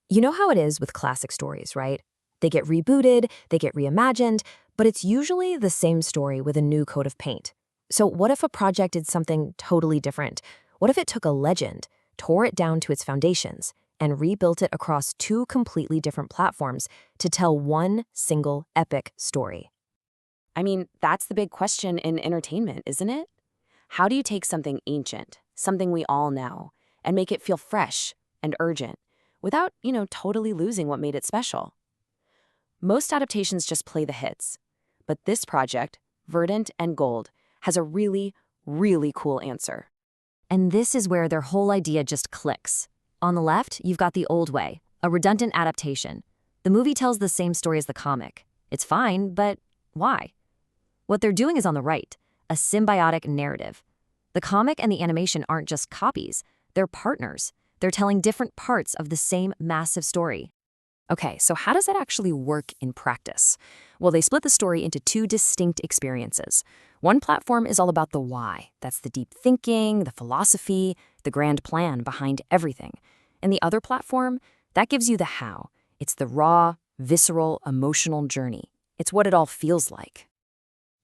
You know how it is with classic stories, right? They get rebooted, they get reimagined, but it's usually the same story with a new coat of paint. So what if a project did something totally different? What if it took a legend, tore it down to its foundations, and rebuilt it across two completely different platforms to tell one single epic story? I mean, that's the big question in entertainment, isn't it? How do you take something ancient, something we all know, and make it feel fresh and urgent without, totally losing what made it special? Most adaptations just play the hits. But this project, Verdant and Gold, has a really, really cool answer. And this is where their whole idea just clicks. On the left, you've got the old way, a redundant adaptation. The movie tells the same story as the comic. It's fine, but why? What they're doing is on the right, a symbiotic narrative. The comic and the animation aren't just copies, they're partners. They're telling different parts of the same massive story. Okay, so how does that actually work in practice? Well, they split the story into two distinct experiences. One platform is all about the why. That's the deep thinking, the philosophy, the grand plan behind everything. And the other platform, that gives you the how. It's the raw, visceral, emotional journey. It's what it all feels like.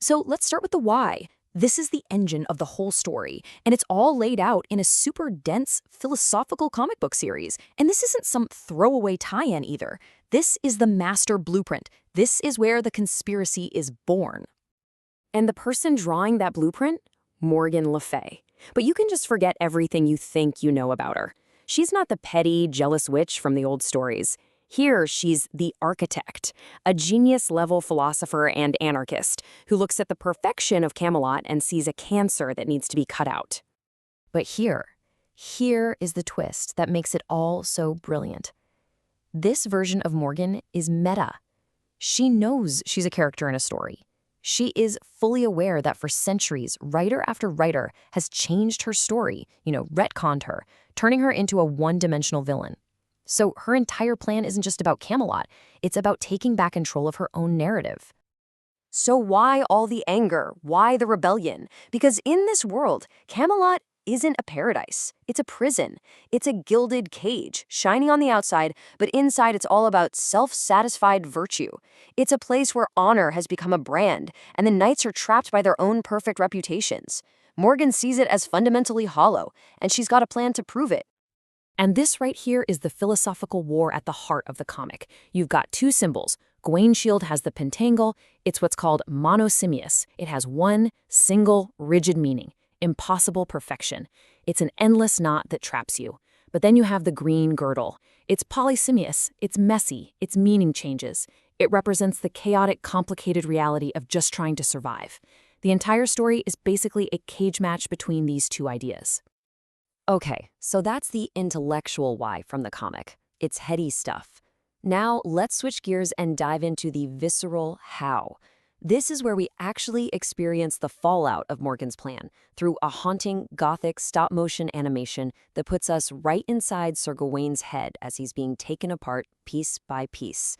So let's start with the why. This is the engine of the whole story, and it's all laid out in a super dense, philosophical comic book series. And this isn't some throwaway tie-in either. This is the master blueprint. This is where the conspiracy is born. And the person drawing that blueprint? Morgan Le Fay. But you can just forget everything you think you know about her. She's not the petty, jealous witch from the old stories. Here, she's the architect, a genius-level philosopher and anarchist who looks at the perfection of Camelot and sees a cancer that needs to be cut out. But here is the twist that makes it all so brilliant. This version of Morgan is meta. She knows she's a character in a story. She is fully aware that for centuries, writer after writer has changed her story, retconned her, turning her into a one-dimensional villain. So her entire plan isn't just about Camelot, it's about taking back control of her own narrative. So why all the anger? Why the rebellion? Because in this world, Camelot isn't a paradise. It's a prison. It's a gilded cage, shining on the outside, but inside it's all about self-satisfied virtue. It's a place where honor has become a brand, and the knights are trapped by their own perfect reputations. Morgan sees it as fundamentally hollow, and she's got a plan to prove it. And this right here is the philosophical war at the heart of the comic. You've got two symbols. Gawaine's shield has the pentangle. It's what's called monosimius. It has one single, rigid meaning, impossible perfection. It's an endless knot that traps you. But then you have the green girdle. It's polysimius. It's messy. Its meaning changes. It represents the chaotic, complicated reality of just trying to survive. The entire story is basically a cage match between these two ideas. Okay, so that's the intellectual why from the comic. It's heady stuff. Now let's switch gears and dive into the visceral how. This is where we actually experience the fallout of Morgan's plan through a haunting, gothic stop-motion animation that puts us right inside Sir Gawaine's head as he's being taken apart piece by piece.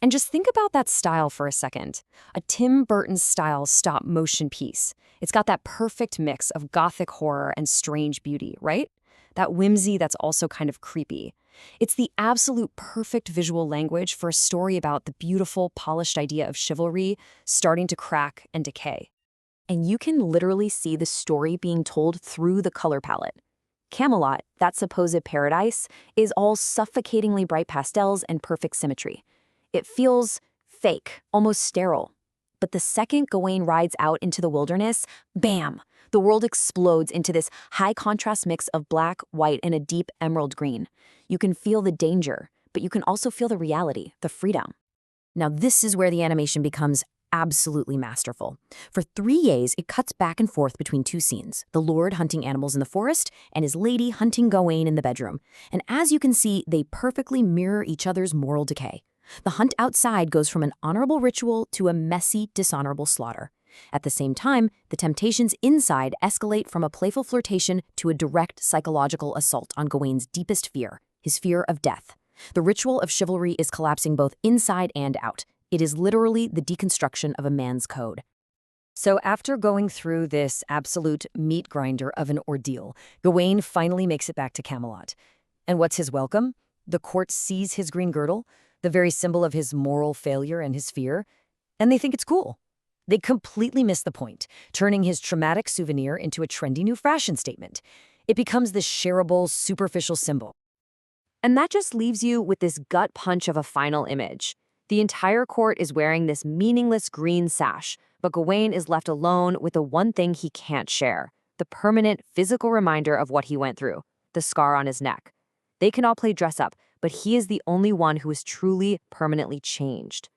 And just think about that style for a second. A Tim Burton-style stop-motion piece. It's got that perfect mix of gothic horror and strange beauty, right? That whimsy that's also kind of creepy. It's the absolute perfect visual language for a story about the beautiful, polished idea of chivalry starting to crack and decay. And you can literally see the story being told through the color palette. Camelot, that supposed paradise, is all suffocatingly bright pastels and perfect symmetry. It feels fake, almost sterile. But the second Gawain rides out into the wilderness, bam! The world explodes into this high-contrast mix of black, white, and a deep emerald green. You can feel the danger, but you can also feel the reality, the freedom. Now this is where the animation becomes absolutely masterful. For 3 years, it cuts back and forth between two scenes, the lord hunting animals in the forest and his lady hunting Gawain in the bedroom. And as you can see, they perfectly mirror each other's moral decay. The hunt outside goes from an honorable ritual to a messy, dishonorable slaughter. At the same time, the temptations inside escalate from a playful flirtation to a direct psychological assault on Gawain's deepest fear, his fear of death. The ritual of chivalry is collapsing both inside and out. It is literally the deconstruction of a man's code. So after going through this absolute meat grinder of an ordeal, Gawain finally makes it back to Camelot. And what's his welcome? The court sees his green girdle, the very symbol of his moral failure and his fear, and they think it's cool. They completely miss the point, turning his traumatic souvenir into a trendy new fashion statement. It becomes this shareable, superficial symbol. And that just leaves you with this gut punch of a final image. The entire court is wearing this meaningless green sash, but Gawain is left alone with the one thing he can't share, the permanent physical reminder of what he went through, the scar on his neck. They can all play dress up, but he is the only one who is truly permanently changed.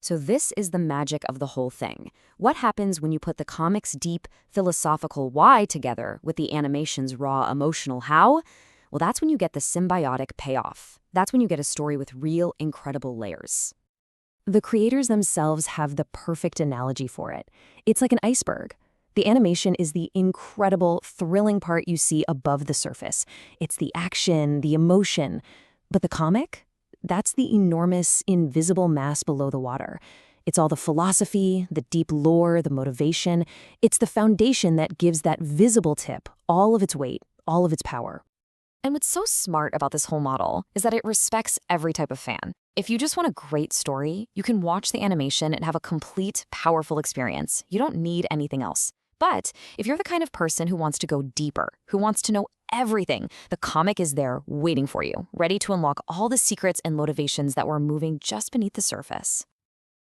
So this is the magic of the whole thing. What happens when you put the comic's deep, philosophical why together with the animation's raw, emotional how? Well, that's when you get the symbiotic payoff. That's when you get a story with real, incredible layers. The creators themselves have the perfect analogy for it. It's like an iceberg. The animation is the incredible, thrilling part you see above the surface. It's the action, the emotion. But the comic? That's the enormous, invisible mass below the water. It's all the philosophy, the deep lore, the motivation. It's the foundation that gives that visible tip all of its weight, all of its power. And what's so smart about this whole model is that it respects every type of fan. If you just want a great story, you can watch the animation and have a complete, powerful experience. You don't need anything else. But if you're the kind of person who wants to go deeper, who wants to know everything, the comic is there waiting for you, ready to unlock all the secrets and motivations that were moving just beneath the surface.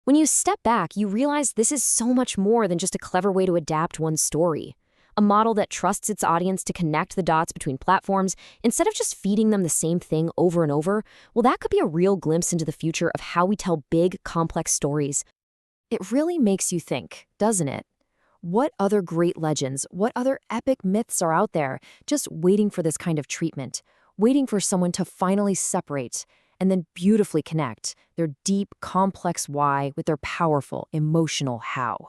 When you step back, you realize this is so much more than just a clever way to adapt one story. A model that trusts its audience to connect the dots between platforms instead of just feeding them the same thing over and over, well, that could be a real glimpse into the future of how we tell big, complex stories. It really makes you think, doesn't it? What other great legends, what other epic myths are out there just waiting for this kind of treatment, waiting for someone to finally separate and then beautifully connect their deep, complex why with their powerful, emotional how?